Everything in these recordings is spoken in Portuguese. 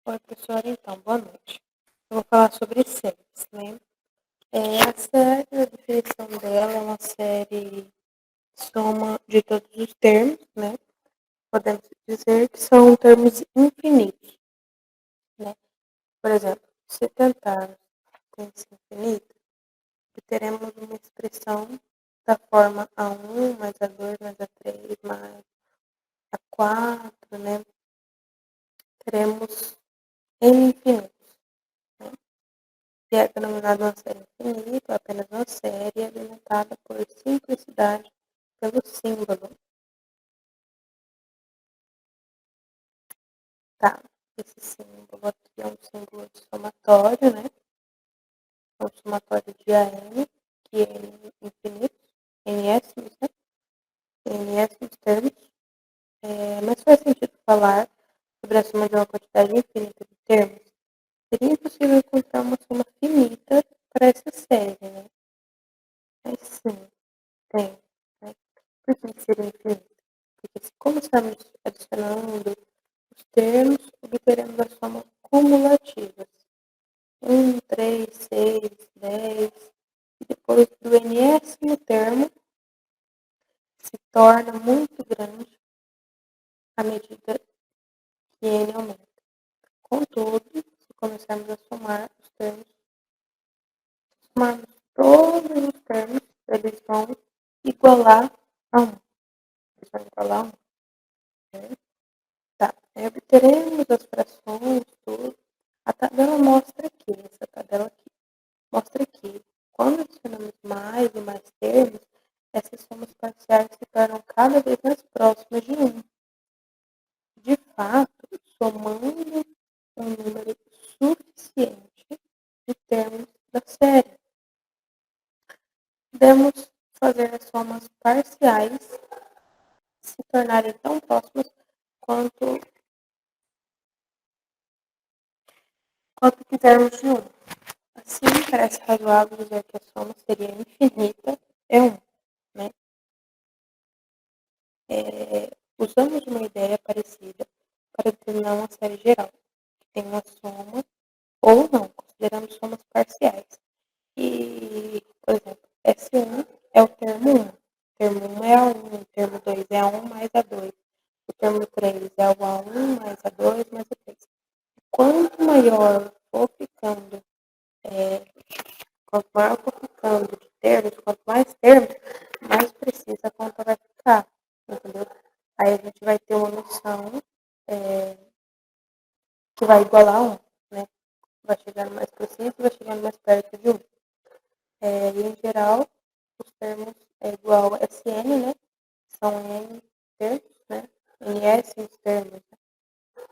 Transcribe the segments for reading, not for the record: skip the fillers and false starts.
Oi, professora, então, boa noite. Eu vou falar sobre séries, né? A série, a definição dela é uma série soma de todos os termos, né? Podemos dizer que são termos infinitos, né? Por exemplo, se tentarmos termos infinitos, teremos uma expressão da forma A1 mais A2 mais A3 mais A4, né? Teremos N infinitos, né? Que é denominada uma série infinita, apenas uma série, é delimitada por simplicidade pelo símbolo. Tá? Esse símbolo aqui é um símbolo de somatório, né? É um somatório de AN, que é infinito, NS, né? NS termos. Mas faz sentido falar sobre a soma de uma quantidade infinita de termos? Seria impossível encontrar uma soma finita para essa série, né? Mas sim, tem. Né? Por que seria infinito? Porque como estamos adicionando os termos, obteremos as somas cumulativas. 1, 3, 6, 10. E depois do enésimo termo, se torna muito grande à medida que n aumenta. Contudo, se começarmos a somar os termos, somarmos todos os termos, eles vão igualar a 1. Eles vão igualar a 1. Né? Tá. Aí obteremos as frações, tudo. A tabela mostra aqui, essa tabela aqui, mostra que quando adicionamos mais e mais termos, essas somas parciais se tornam cada vez mais próximas de 1. De fato, somando um número suficiente de termos da série, podemos fazer as somas parciais se tornarem tão próximas quanto quisermos de 1. Assim, parece razoável dizer que a soma seria infinita, é 1. Né? Usamos uma ideia parecida para determinar uma série geral, que tem uma soma ou não, consideramos somas parciais. E, por exemplo, S1 é o termo 1. O termo 1 é A1, o termo 2 é A1 mais A2. O termo 3 é o A1 mais A2 mais A3. Quanto maior for ficando, de termos, quanto mais termos, mais precisa a conta vai ficar, entendeu? Aí a gente vai ter uma noção que vai igualar a 1, né? Vai chegando mais preciso, vai chegando mais perto de 1. E, em geral, os termos é igual a SN, né? São N termos, né? NS os termos. Né?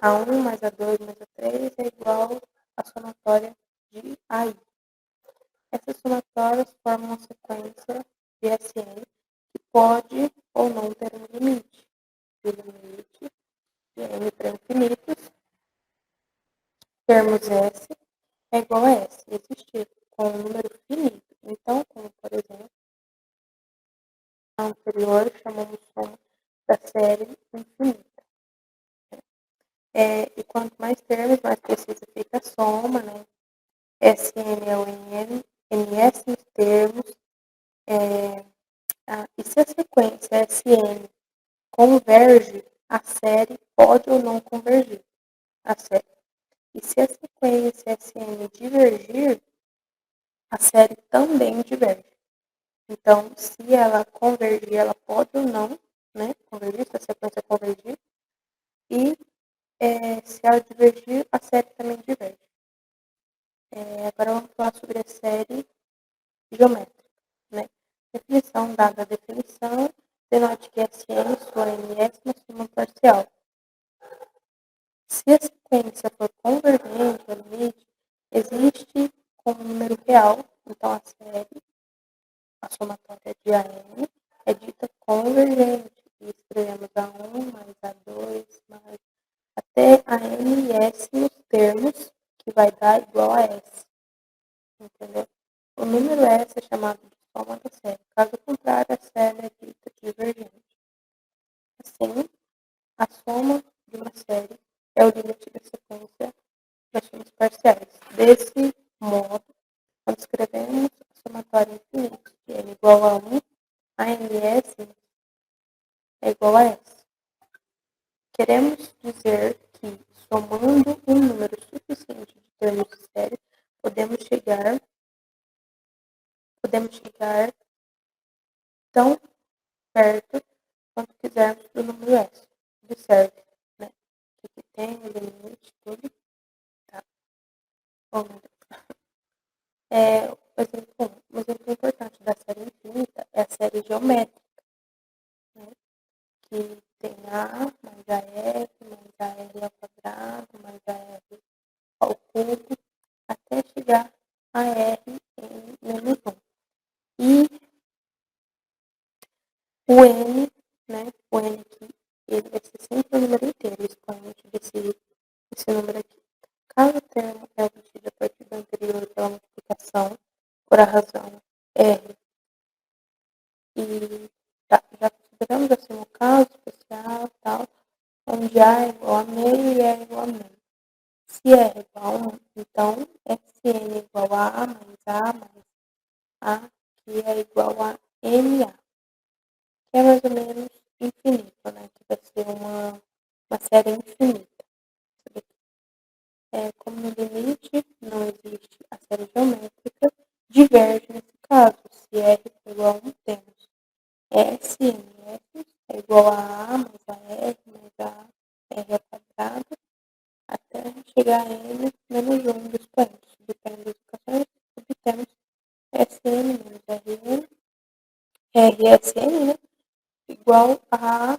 A1 mais A2 mais A3 é igual à somatória de AI. Essas somatórias formam uma sequência de SN que pode ou não ter um limite. O limite de N para infinitos, termos S é igual a S, existir com um número finito. Então, como por exemplo, a anterior chamamos soma da série infinita. E quanto mais termos, mais precisa fica a soma, né? SN é o NN, NS nos termos. E se a sequência SN converge, a série pode ou não convergir. A série. E se a sequência SN divergir, a série também diverge. Então, se ela convergir, ela pode ou não, né, convergir, se a sequência convergir. E se ela divergir, a série também diverge. Agora vamos falar sobre a série geométrica. Né? Definição dada a definição, denote que SN sua NS na soma parcial. Se a sequência for convergente ao limite, existe como número real, então a série, a somatória de AN, é dita convergente. E escrevemos A1 mais A2 mais até a NS nos termos, que vai dar igual a S. Entendeu? O número S é chamado de soma da série. Caso contrário, a série é dita divergente. Assim, a soma de uma série é o limite da sequência expressões parciais. Desse modo, quando escrevemos a somatória infinita de n igual a 1, a ns é igual a s. Queremos dizer que, somando um número suficiente de termos de série, podemos chegar tão perto quanto quisermos do número s. Observe, né? Que tem o limite, tudo. Tá. Bom, um exemplo importante da série infinita é a série geométrica, né? Que tem A mais AR, mais AR ao quadrado, mais AR ao cubo, até chegar a R em menos 1. E o N, né? O N aqui, ele vai ser sempre o número inteiro, o expoente desse número aqui. Caso o termo é obtido a partir do anterior pela multiplicação, por a razão R, e já consideramos assim um caso especial, tal, onde A é igual a meio e E é igual a meio. Se R é igual a 1, então Sn é igual a mais A, que é igual a MA, que é mais ou menos infinito, né? Que vai ser uma série infinita. Como no limite não existe a série geométrica, diverge nesse caso. Se R é igual a 1, temos SNF é igual a mais a R mais a R ao quadrado, até chegar a N menos 1 dos expoentes. Subtraindo as equações, obtemos Sn menos Rn, RSN, né? Igual a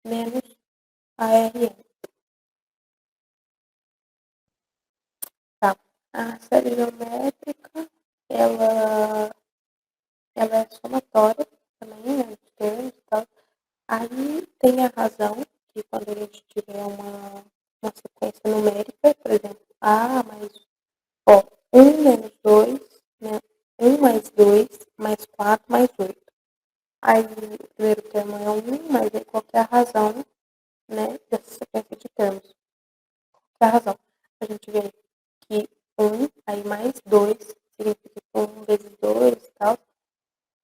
menos ARN. Tá. A série geométrica, ela é somatória também, né, dos termos e tal. Aí tem a razão, que quando a gente tiver uma sequência numérica, por exemplo, A mais, 1 menos 2, né, 1 mais 2, mais 4, mais 8. Aí o primeiro termo é 1, mas aí qual que é a razão, né, dessa sequência de termos? Qual que é a razão? A gente vê que 1, aí mais 2, significa 1 vezes 2 e tal.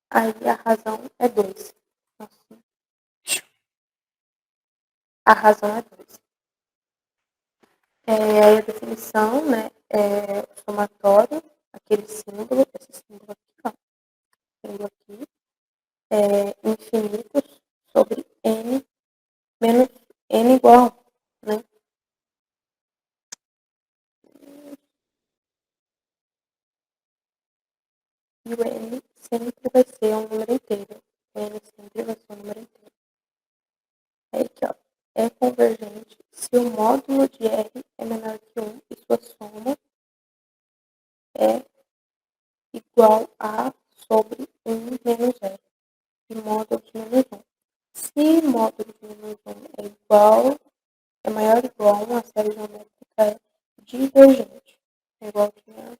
Aí a razão é 2. Nossa. A razão é 2. Aí a definição, né, é o somatório, aquele símbolo, esse símbolo aqui, ó, símbolo aqui, infinitos sobre n menos n igual a 1, né? E o n sempre vai ser um número inteiro. O n sempre vai ser um número inteiro. Aí aqui, ó, é convergente se o módulo de R é menor que 1 e sua soma é igual a sobre 1 menos R, e módulo de menos 1. Se módulo de menos 1 é maior ou igual a 1, a série geométrica é divergente. É igual que tinha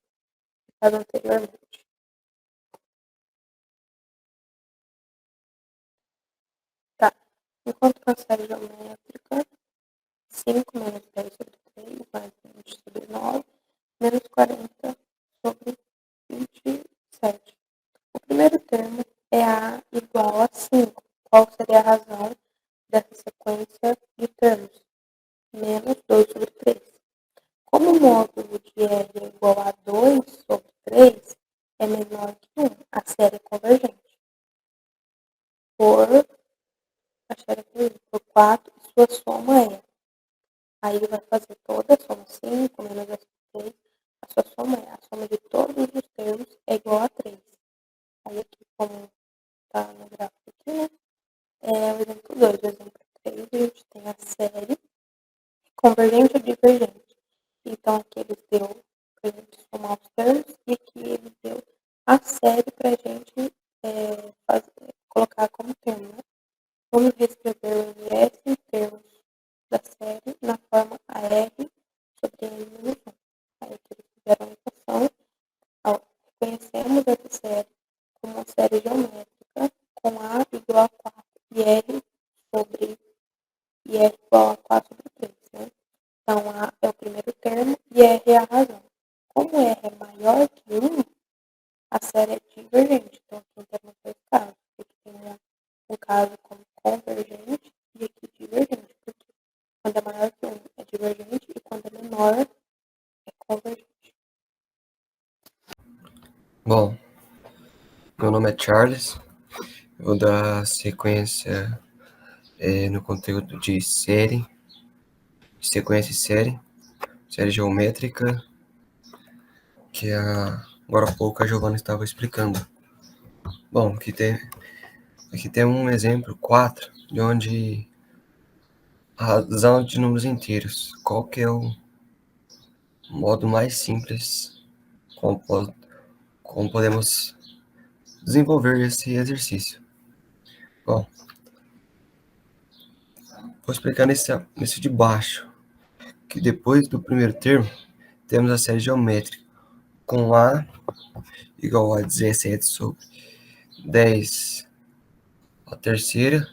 ficado anteriormente. Tá. Enquanto que a série geométrica, 5 menos 10 sobre 3, mais 20 sobre 9, menos 40 sobre 27. O primeiro termo é A igual a 5. Qual seria a razão dessa sequência de termos? Menos 2 sobre 3. Como o módulo de R é igual a 2 sobre 3, é menor que 1. A série é convergente. Por 4, sua soma é. Aí vai fazer toda a soma 5 menos essa 3. A sua soma é. A soma de todos os termos é igual a 3. Aí aqui, como está no gráfico aqui, né? É o exemplo 2. O exemplo 3, a gente tem a série convergente ou divergente. Então, aqui eles deu para a gente somar os termos e aqui ele deu a série para a gente colocar como termo. Né? Vamos reescrever o NS em termos da série na forma AR sobre N menos 1. Aí aqui eles fizeram a equação. Reconhecemos essa série como uma série geométrica com A igual a 4 e R igual a 4 sobre 3. Né? Então, A é o primeiro termo E R é a razão. Como R é maior que 1, a série é divergente. Então, aqui temos dois casos. Aqui tem um caso como convergente e aqui divergente. Porque quando é maior que 1 é divergente e quando é menor é convergente. Bom, meu nome é Charles. Eu vou dar sequência no conteúdo de série, sequência e série geométrica, que agora há pouco a Giovana estava explicando. Bom, aqui tem um exemplo 4, de onde a razão de números inteiros. Qual que é o modo mais simples como podemos desenvolver esse exercício? Bom, vou explicar nesse de baixo, que depois do primeiro termo, temos a série geométrica, com A igual a 17 sobre 10 a terceira,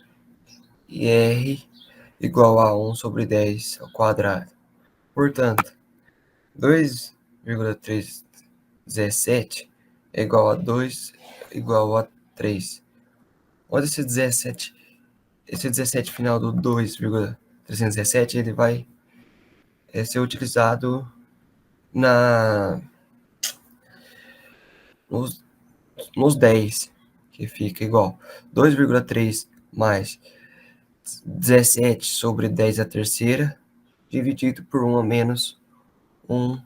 e R igual a 1 sobre 10 ao quadrado. Portanto, 2,317 é igual a 2 igual a 3. Onde esse 17 final do 2,317, ele vai ser utilizado nos 10, que fica igual 2,3 mais 17 sobre 10 a terceira, dividido por 1 a menos 1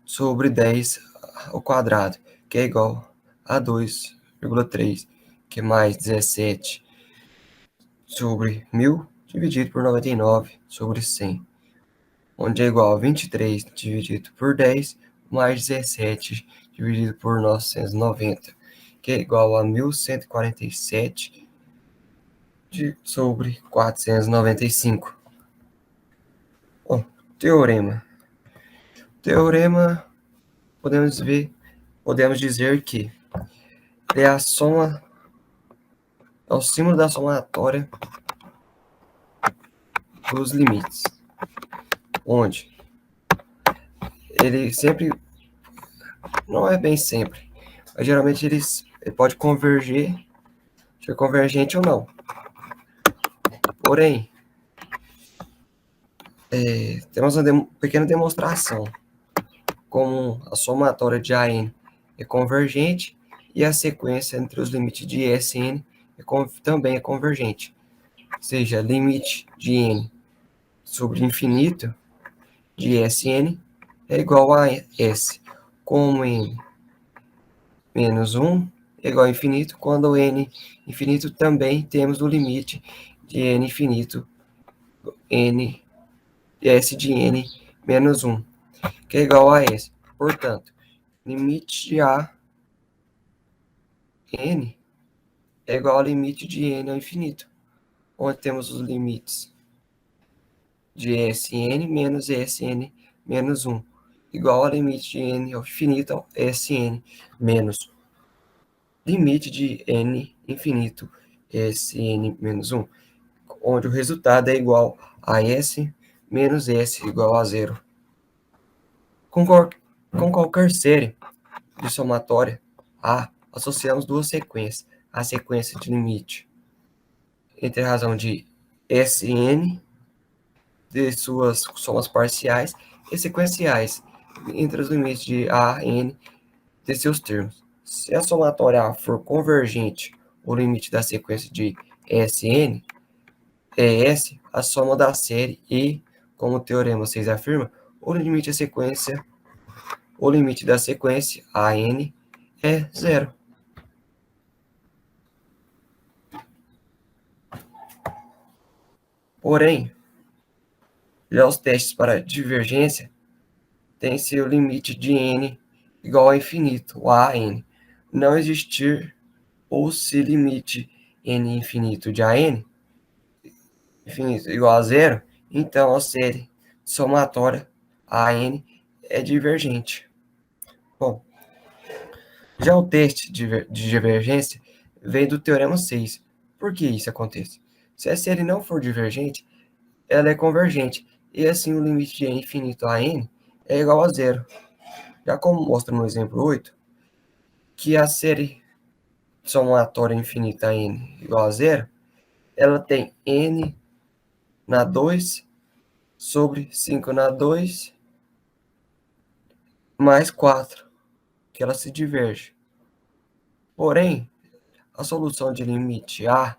sobre 10 ao quadrado, que é igual a 2,3, que é mais 17 sobre 1000, dividido por 99 sobre 100, onde é igual a 23 dividido por 10, mais 17 dividido por 990, que é igual a 1147 sobre 495. Bom, teorema. Teorema, podemos dizer que é a soma, é o símbolo da somatória dos limites, onde ele sempre, não é bem sempre, mas geralmente ele pode converger, ser convergente ou não. Porém, temos uma pequena demonstração, como a somatória de AN é convergente e a sequência entre os limites de Sn também é convergente. Ou seja, limite de n sobre infinito de Sn é igual a S, como n menos 1 é igual a infinito, quando n infinito também temos o limite de n infinito, n S de n menos 1, que é igual a S. Portanto, limite de A n é igual ao limite de n ao infinito, onde temos os limites de Sn menos Sn menos 1, igual ao limite de n ao infinito ao Sn menos limite de n infinito Sn menos 1, onde o resultado é igual a S menos S igual a zero. Com qualquer série de somatória A, associamos duas sequências. A sequência de limite entre a razão de Sn de suas somas parciais e sequenciais entre os limites de A, N de seus termos. Se a somatória A for convergente, o limite da sequência de Sn é S, a soma da série, e, como o teorema 6 afirma, o limite da sequência AN é zero. Porém, já os testes para divergência têm seu limite de n igual a infinito, o AN, não existir, ou se limite n infinito de AN infinito igual a zero, então a série somatória AN é divergente. Bom, já o teste de divergência vem do teorema 6. Por que isso acontece? Se a série não for divergente, ela é convergente. e assim o limite de n infinito a n é igual a zero. Já como mostra no exemplo 8, que a série somatória infinita a n igual a zero, ela tem n na 2 sobre 5 na 2 mais 4, que ela se diverge. Porém, a solução de limite a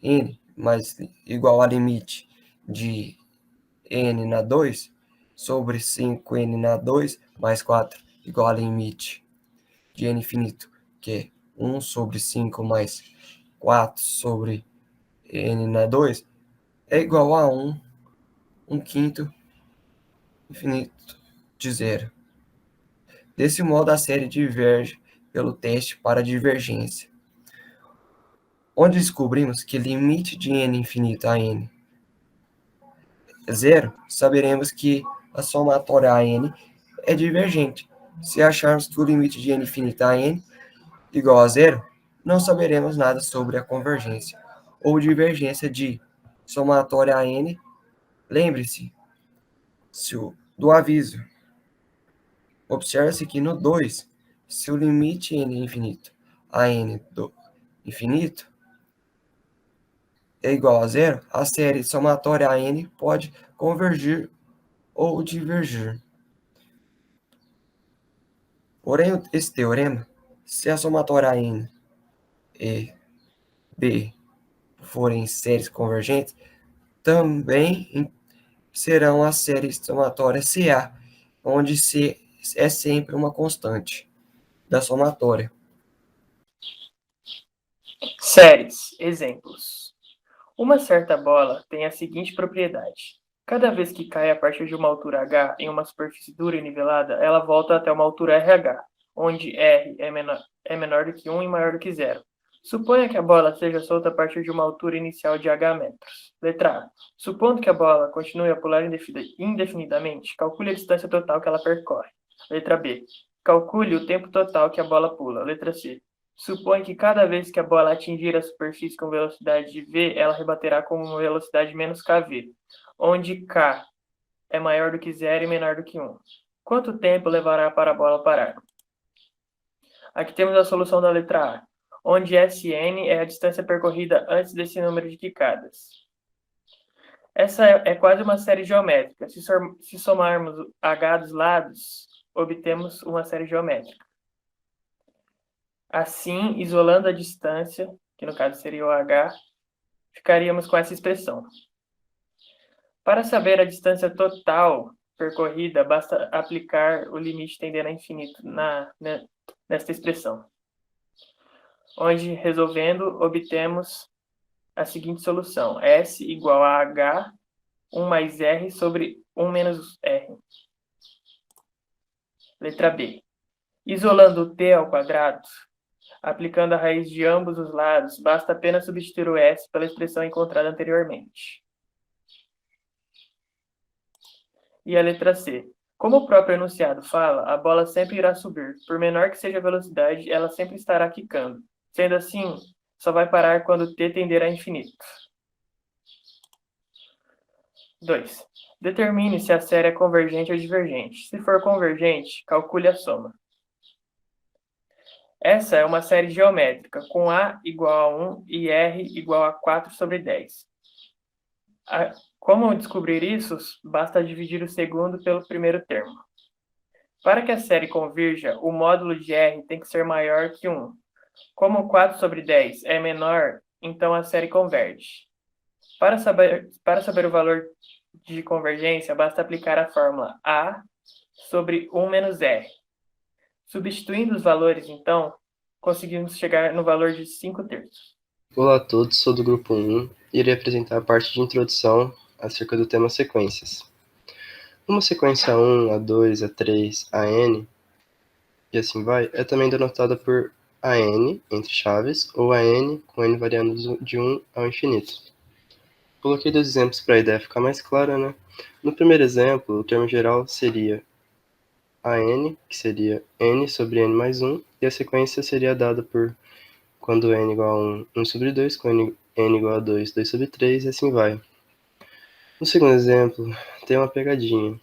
n mais igual a limite de n na 2 sobre 5n na 2 mais 4 igual a limite de n infinito, que é 1 sobre 5 mais 4 sobre n na 2, é igual a 1 quinto infinito de zero. Desse modo, a série diverge pelo teste para divergência, onde descobrimos que limite de n infinito a n é zero, saberemos que a somatória a n é divergente. Se acharmos que o limite de n infinito a n igual a zero, não saberemos nada sobre a convergência ou divergência de somatória a n. Lembre-se do aviso. Observe-se que no 2, se o limite n infinito a n do infinito é igual a zero, a série somatória a n pode convergir ou divergir. Porém, esse teorema, se a somatória a n e b forem séries convergentes, também serão as séries somatórias CA, onde C é sempre uma constante da somatória. Séries. Exemplos. Uma certa bola tem a seguinte propriedade. Cada vez que cai a partir de uma altura h em uma superfície dura e nivelada, ela volta até uma altura RH, onde R é menor do que 1 e maior do que 0. Suponha que a bola seja solta a partir de uma altura inicial de h metros. Letra A. Supondo que a bola continue a pular indefinidamente, calcule a distância total que ela percorre. Letra B. Calcule o tempo total que a bola pula. Letra C. Supõe que cada vez que a bola atingir a superfície com velocidade de v, ela rebaterá com uma velocidade menos kv, onde k é maior do que 0 e menor do que 1. Quanto tempo levará para a bola parar? Aqui temos a solução da letra A, onde Sn é a distância percorrida antes desse número de quicadas. Essa é quase uma série geométrica. Se somarmos h dos lados, obtemos uma série geométrica. Assim, isolando a distância, que no caso seria o h, ficaríamos com essa expressão. Para saber a distância total percorrida, basta aplicar o limite tendendo a infinito nesta expressão, onde, resolvendo, obtemos a seguinte solução. S igual a h, 1 mais r sobre 1 menos r. Letra B. Isolando o t ao quadrado, aplicando a raiz de ambos os lados, basta apenas substituir o s pela expressão encontrada anteriormente. E a letra C. Como o próprio enunciado fala, a bola sempre irá subir. Por menor que seja a velocidade, ela sempre estará quicando. Sendo assim, só vai parar quando t tender a infinito. 2. Determine se a série é convergente ou divergente. Se for convergente, calcule a soma. Essa é uma série geométrica, com A igual a 1 e R igual a 4 sobre 10. Como descobrir isso? Basta dividir o segundo pelo primeiro termo. Para que a série convirja, o módulo de R tem que ser maior que 1. Como 4 sobre 10 é menor, então a série converge. Para saber o valor de convergência, basta aplicar a fórmula A sobre 1 menos R. Substituindo os valores, então, conseguimos chegar no valor de 5/3. Olá a todos, sou do grupo 1 e irei apresentar a parte de introdução acerca do tema sequências. Uma sequência A1, A2, A3, AN e assim vai, é também denotada por AN, entre chaves, ou AN, com N variando de 1 ao infinito. Coloquei 2 exemplos para a ideia ficar mais clara, né? No primeiro exemplo, o termo geral seria AN, que seria N sobre N mais 1, e a sequência seria dada por quando n igual a 1, 1 sobre 2, quando n igual a 2, 2 sobre 3, e assim vai. No segundo exemplo, tem uma pegadinha.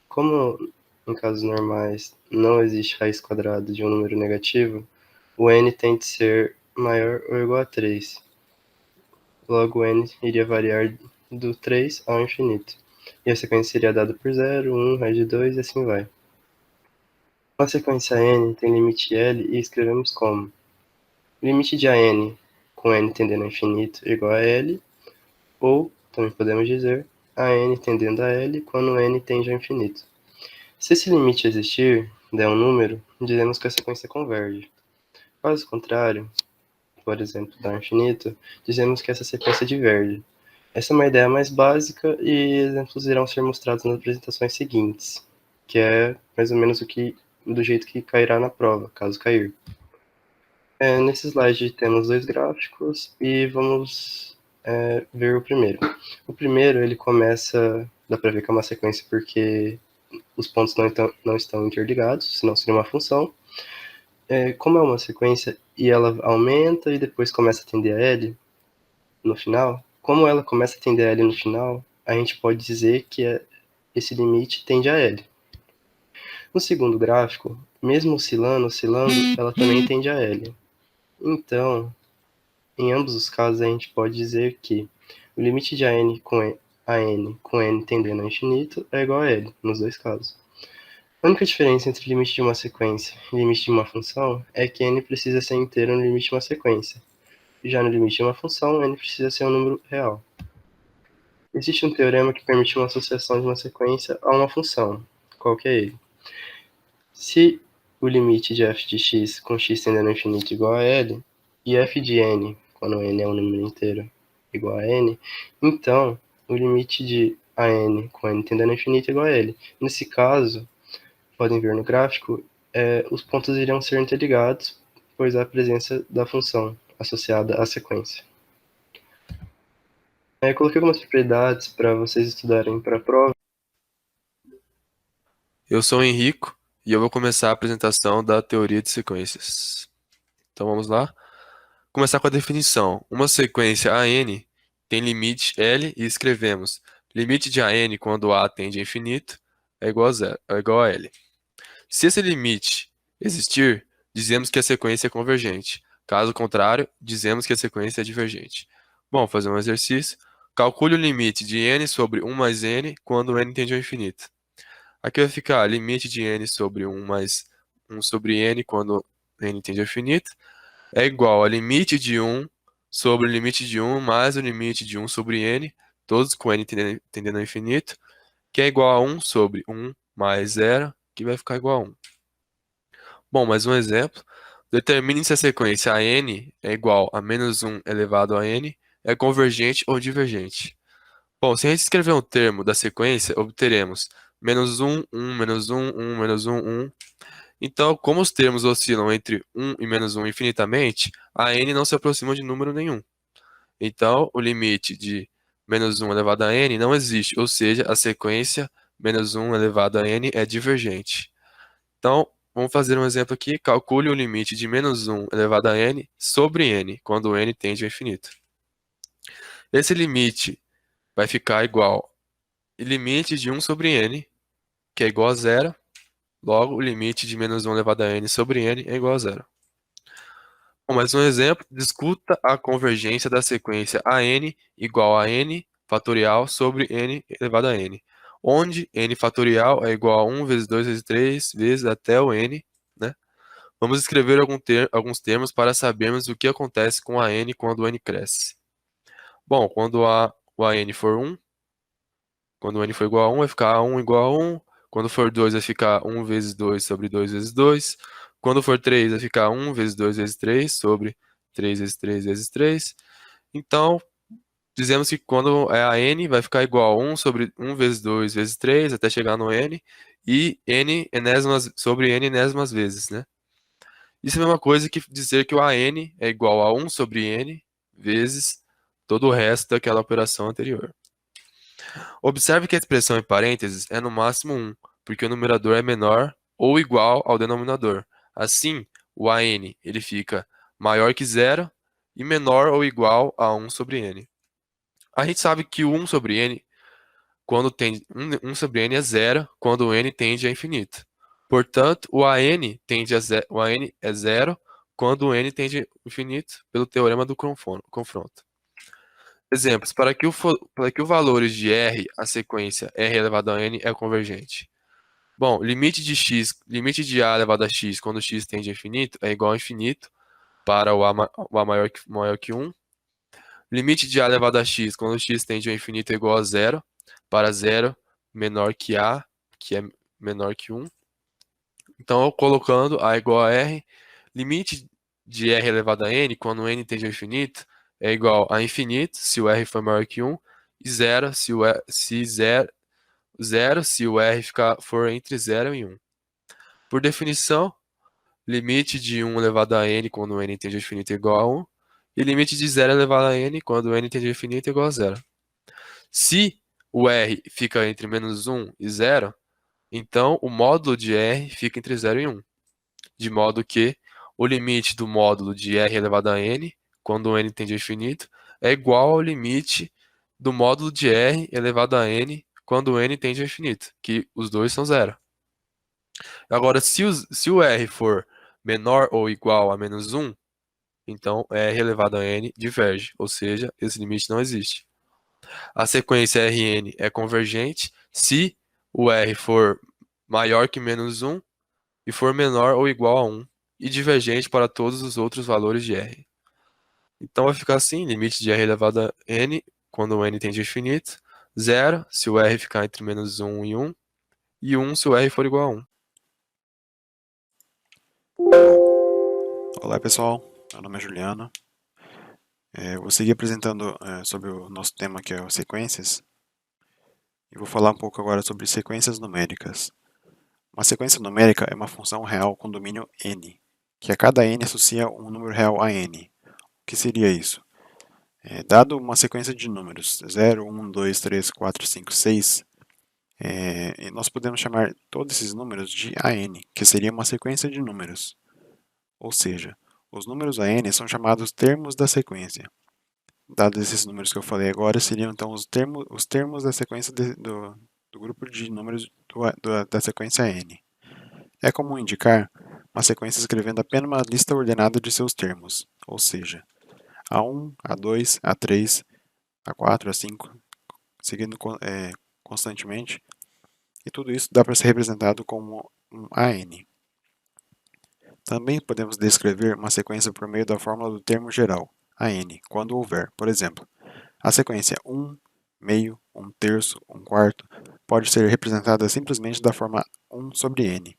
Como em casos normais não existe raiz quadrada de um número negativo, o n tem de ser maior ou igual a 3. Logo, o n iria variar do 3 ao infinito. E a sequência seria dada por 0, 1, raiz de 2 e assim vai. A sequência n tem limite L e escrevemos como limite de AN com n tendendo ao infinito igual a L, ou, também podemos dizer, AN tendendo a L quando n tende ao infinito. Se esse limite existir, der um número, dizemos que a sequência converge. Caso contrário, por exemplo, dar infinito, dizemos que essa sequência diverge. Essa é uma ideia mais básica e exemplos irão ser mostrados nas apresentações seguintes, que é mais ou menos do jeito que cairá na prova, caso cair. Nesse slide temos dois gráficos e vamos ver o primeiro. O primeiro, ele começa, dá para ver que é uma sequência porque os pontos não estão interligados, senão seria uma função. Como é uma sequência e ela aumenta e depois começa a tender a L no final, como ela começa a tender a L no final, a gente pode dizer que esse limite tende a L. No segundo gráfico, mesmo oscilando, ela também tende a L. Então, em ambos os casos, a gente pode dizer que o limite de AN com n tendendo ao infinito é igual a L, nos dois casos. A única diferença entre o limite de uma sequência e o limite de uma função é que n precisa ser inteiro no limite de uma sequência. E já no limite de uma função, n precisa ser um número real. Existe um teorema que permite uma associação de uma sequência a uma função. Qual que é ele? Se o limite de f de x com x tendendo ao infinito igual a L, e f de n, quando n é um número inteiro, igual a n, então o limite de an com n tendendo ao infinito é igual a L. Nesse caso, podem ver no gráfico, os pontos iriam ser interligados, pois há a presença da função associada à sequência. Coloquei algumas propriedades para vocês estudarem para a prova. Eu sou o Henrico e eu vou começar a apresentação da teoria de sequências. Então vamos lá. Começar com a definição. Uma sequência AN tem limite L e escrevemos limite de AN quando A tende a infinito é igual a zero, é igual a L. Se esse limite existir, dizemos que a sequência é convergente. Caso contrário, dizemos que a sequência é divergente. Bom, fazer um exercício. Calcule o limite de n sobre 1 mais n quando n tende ao infinito. Aqui vai ficar limite de n sobre 1 mais 1 sobre n quando n tende ao infinito é igual a limite de 1 sobre o limite de 1 mais o limite de 1 sobre n, todos com n tendendo ao infinito, que é igual a 1 sobre 1 mais 0, que vai ficar igual a 1. Bom, mais um exemplo. Determine se a sequência AN é igual a menos 1 elevado a n é convergente ou divergente. Bom, se a gente escrever um termo da sequência, obteremos menos 1, 1, menos 1, 1, menos 1, 1. Então, como os termos oscilam entre 1 e menos 1 infinitamente, a n não se aproxima de número nenhum. Então, o limite de menos 1 elevado a n não existe, ou seja, a sequência menos 1 elevado a n é divergente. Então, vamos fazer um exemplo aqui. Calcule o limite de menos 1 elevado a n sobre n, quando n tende ao infinito. Esse limite vai ficar igual ao limite de 1 sobre n, que é igual a zero. Logo, o limite de menos 1 elevado a n sobre n é igual a zero. Bom, mais um exemplo. Discuta a convergência da sequência AN igual a n fatorial sobre n elevado a n, onde n fatorial é igual a 1 vezes 2 vezes 3 vezes até o n, né? Vamos escrever alguns termos para sabermos o que acontece com a n quando o n cresce. Bom, quando o AN for 1, quando o n for igual a 1, vai ficar 1 igual a 1. Quando for 2, vai ficar 1 vezes 2 sobre 2 vezes 2. Quando for 3, vai ficar 1 vezes 2 vezes 3 sobre 3 vezes 3 vezes 3. Então, dizemos que quando é a n, vai ficar igual a 1 sobre 1 vezes 2 vezes 3, até chegar no n, e n enésimas sobre n enésimas vezes, né? Isso é a mesma coisa que dizer que o AN é igual a 1 sobre n vezes todo o resto daquela operação anterior. Observe que a expressão em parênteses é no máximo 1, porque o numerador é menor ou igual ao denominador. Assim, o AN ele fica maior que zero e menor ou igual a 1 sobre n. A gente sabe que o 1 sobre n quando tende 1 sobre n é zero, quando n tende a infinito. Portanto, o o AN é zero quando o n tende a infinito, pelo teorema do confronto. Exemplos, para que o valores de R, a sequência R elevado a n é convergente. Bom, limite de A elevado a x quando x tende a infinito é igual a infinito para o A maior que 1. Limite de A elevado a x quando x tende ao infinito é igual a zero para zero menor que A, que é menor que 1. Então, eu colocando A igual a R, limite de R elevado a n quando n tende ao infinito é igual a infinito se o R for maior que 1 e zero se o R for entre 0 e 1. Por definição, limite de 1 elevado a n quando n tende ao infinito é igual a 1 e limite de 0 elevado a n quando n tende ao infinito é igual a 0. Se o R fica entre menos 1 e 0, então o módulo de R fica entre 0 e 1. De modo que o limite do módulo de R elevado a n, quando n tende ao infinito, é igual ao limite do módulo de R elevado a n, quando n tende ao infinito, que os dois são zero. Agora, se o R for menor ou igual a menos 1, então R elevado a n diverge, ou seja, esse limite não existe. A sequência Rn é convergente se o R for maior que menos 1 e for menor ou igual a 1, e divergente para todos os outros valores de R. Então vai ficar assim, limite de R elevado a n, quando o n tende ao infinito, 0 se o R ficar entre menos 1 e 1 se o R for igual a 1. Olá pessoal, meu nome é Juliano. Vou seguir apresentando sobre o nosso tema que é as sequências. E vou falar um pouco agora sobre sequências numéricas. Uma sequência numérica é uma função real com domínio n, que a cada n associa um número real a n. O que seria isso? Dado uma sequência de números 0, 1, 2, 3, 4, 5, 6, nós podemos chamar todos esses números de AN, que seria uma sequência de números. Ou seja, os números AN são chamados termos da sequência. Dados esses números que eu falei agora, seriam então os termos da sequência do grupo de números da sequência N. É comum indicar uma sequência escrevendo apenas uma lista ordenada de seus termos, ou seja, A1, A2, A3, A4, A5, seguindo constantemente, e tudo isso dá para ser representado como um AN. Também podemos descrever uma sequência por meio da fórmula do termo geral, AN, quando houver, por exemplo, a sequência 1, meio, 1 terço, 1 quarto, pode ser representada simplesmente da forma 1 sobre n,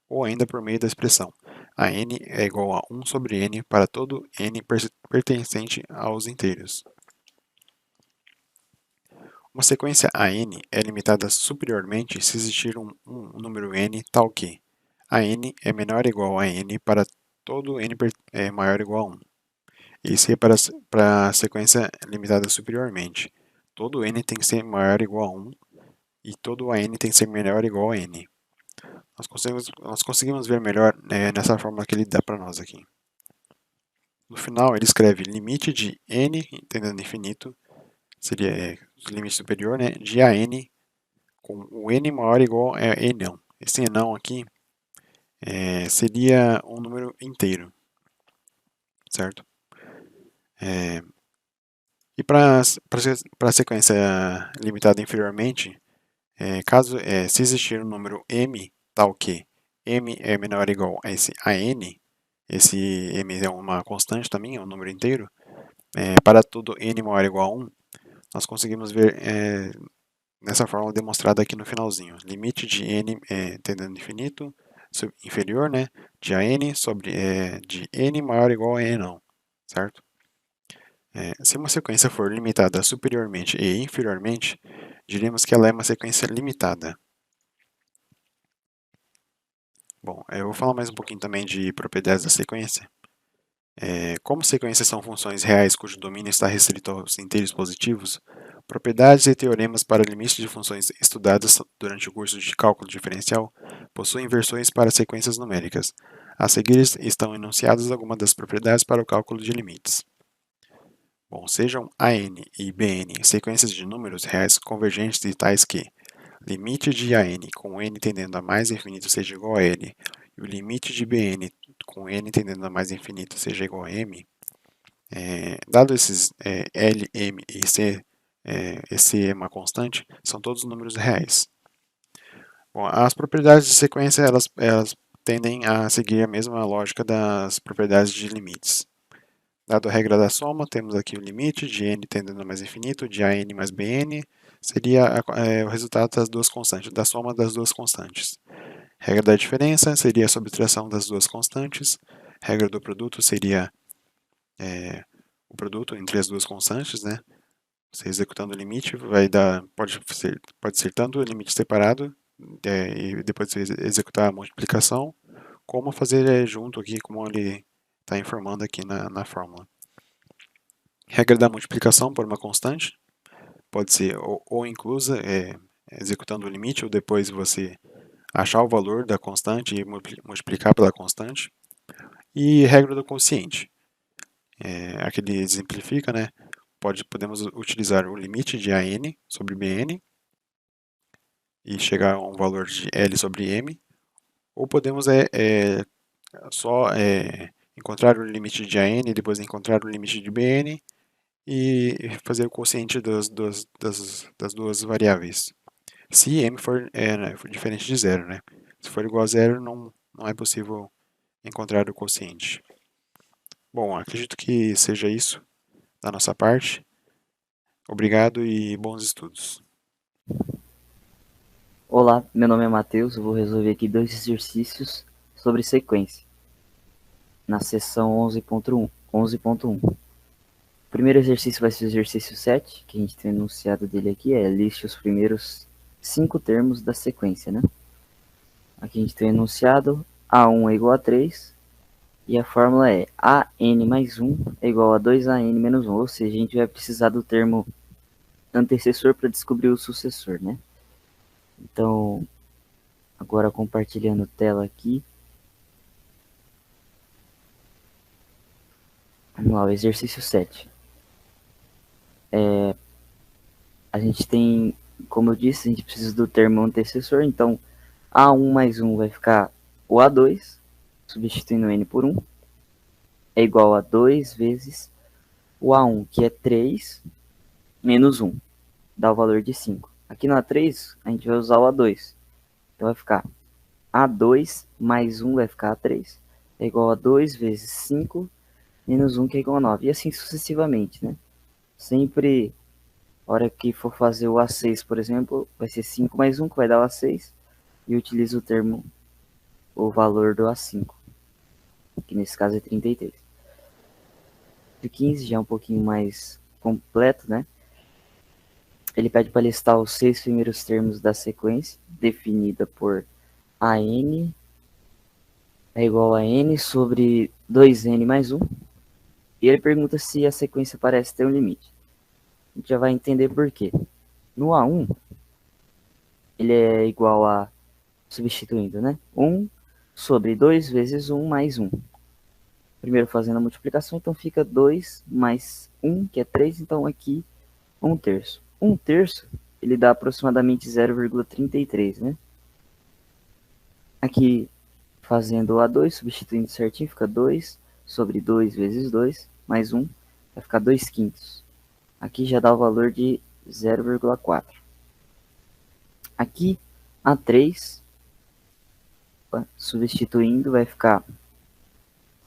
ou ainda por meio da expressão AN é igual a 1 sobre n para todo n pertencente aos inteiros. Uma sequência AN é limitada superiormente se existir um número n tal que AN é menor ou igual a n para todo n maior ou igual a 1. Isso é para a sequência limitada superiormente. Todo n tem que ser maior ou igual a 1 e todo AN tem que ser menor ou igual a n. Nós conseguimos ver melhor nessa fórmula que ele dá para nós aqui. No final, ele escreve limite de n tendendo a infinito, seria o limite superior, né, de AN com o n maior ou igual a n. Esse não aqui seria um número inteiro, certo? E para a sequência limitada inferiormente, se existir um número m tal que m é menor ou igual a esse AN, esse m é uma constante também, é um número inteiro, para todo n maior ou igual a 1, nós conseguimos ver nessa fórmula demonstrada aqui no finalzinho. Limite de n tendendo a infinito, inferior, né, de AN sobre de n maior ou igual a n não, certo? Se uma sequência for limitada superiormente e inferiormente, diríamos que ela é uma sequência limitada. Bom, eu vou falar mais um pouquinho também de propriedades da sequência. Como sequências são funções reais cujo domínio está restrito aos inteiros positivos, propriedades e teoremas para limites de funções estudadas durante o curso de cálculo diferencial possuem versões para sequências numéricas. A seguir estão enunciadas algumas das propriedades para o cálculo de limites. Bom, sejam AN e BN sequências de números reais convergentes e tais que limite de AN com N tendendo a mais infinito seja igual a L e o limite de BN com N tendendo a mais infinito seja igual a M, dado esses L, M e C, esse é uma constante, são todos números reais. Bom, as propriedades de sequência elas tendem a seguir a mesma lógica das propriedades de limites. Dado a regra da soma, temos aqui o limite de n tendendo a mais infinito, de an mais bn, seria o resultado das duas constantes, da soma das duas constantes. Regra da diferença seria a subtração das duas constantes. Regra do produto seria o produto entre as duas constantes, né? Você executando o limite pode ser tanto o limite separado e depois você executar a multiplicação, como fazer junto aqui, como ele está informando aqui na fórmula. Regra da multiplicação por uma constante, pode ser ou inclusa, executando o limite, ou depois você achar o valor da constante e multiplicar pela constante. E regra do quociente, aqui ele exemplifica, né? Podemos utilizar o limite de AN sobre BN e chegar a um valor de L sobre M, ou podemos só encontrar o limite de AN e depois encontrar o limite de BN e fazer o quociente das duas variáveis. Se M for diferente de zero, né? Se for igual a zero, não é possível encontrar o quociente. Bom, acredito que seja isso da nossa parte. Obrigado e bons estudos. Olá, meu nome é Matheus, eu vou resolver aqui 2 exercícios sobre sequência, na seção 11.1. O primeiro exercício vai ser o exercício 7, que a gente tem enunciado dele aqui, liste os primeiros 5 termos da sequência, né? Aqui a gente tem o enunciado, A1 é igual a 3, e a fórmula é AN mais 1 é igual a 2AN menos 1, ou seja, a gente vai precisar do termo antecessor para descobrir o sucessor, né? Então, agora compartilhando tela aqui. Vamos lá, o exercício 7. A gente tem, como eu disse, a gente precisa do termo antecessor, então A1 mais 1 vai ficar o A2, substituindo N por 1, é igual a 2 vezes o A1, que é 3, menos 1, dá o valor de 5. Aqui no A3, a gente vai usar o A2, então vai ficar A2 mais 1 vai ficar A3, é igual a 2 vezes 5, menos 1, que é igual a 9, e assim sucessivamente, né? Sempre, na hora que for fazer o A6, por exemplo, vai ser 5 mais 1, que vai dar o A6, e utiliza o termo, o valor do A5, que nesse caso é 33. O 15 já é um pouquinho mais completo, né? Ele pede para listar os 6 primeiros termos da sequência, definida por AN é igual a N sobre 2N mais 1. E ele pergunta se a sequência parece ter um limite. A gente já vai entender por quê. No A1, ele é igual a, substituindo, né? 1 sobre 2 vezes 1 mais 1. Primeiro fazendo a multiplicação, então fica 2 mais 1, que é 3, então aqui 1 terço. 1 terço, ele dá aproximadamente 0,33, né? Aqui, fazendo o A2, substituindo certinho, fica 2 sobre 2 vezes 2, mais 1, vai ficar 2 quintos. Aqui já dá o valor de 0,4. Aqui, A3, substituindo, vai ficar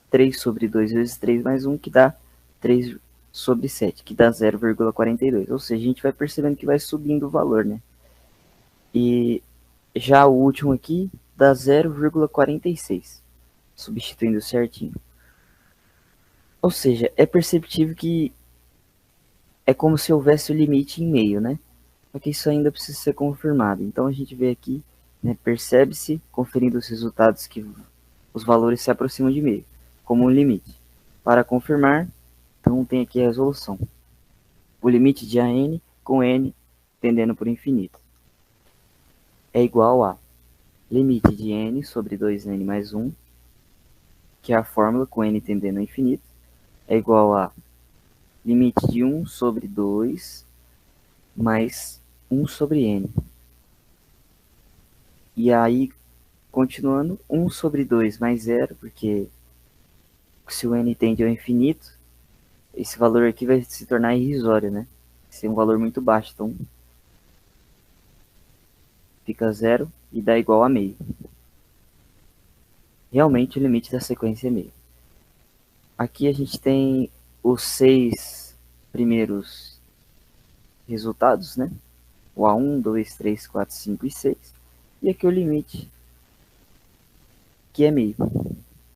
3 sobre 2 vezes 3 mais 1, que dá 3 sobre 7, que dá 0,42. Ou seja, a gente vai percebendo que vai subindo o valor, né? E já o último aqui dá 0,46, substituindo certinho. Ou seja, é perceptível que é como se houvesse o limite em meio, né? Só que isso ainda precisa ser confirmado. Então a gente vê aqui, né, percebe-se, conferindo os resultados, que os valores se aproximam de meio, como um limite. Para confirmar, então tem aqui a resolução. O limite de AN com N tendendo por infinito é igual a limite de N sobre 2N mais 1, que é a fórmula com N tendendo a infinito, é igual a limite de 1 sobre 2 mais 1 sobre n. E aí, continuando, 1 sobre 2 mais 0, porque se o n tende ao infinito, esse valor aqui vai se tornar irrisório, né? Vai ser um valor muito baixo, então fica 0 e dá igual a meio. Realmente o limite da sequência é meio. Aqui a gente tem os 6 primeiros resultados, né? O A1, 2, 3, 4, 5 e 6. E aqui o limite, que é meio.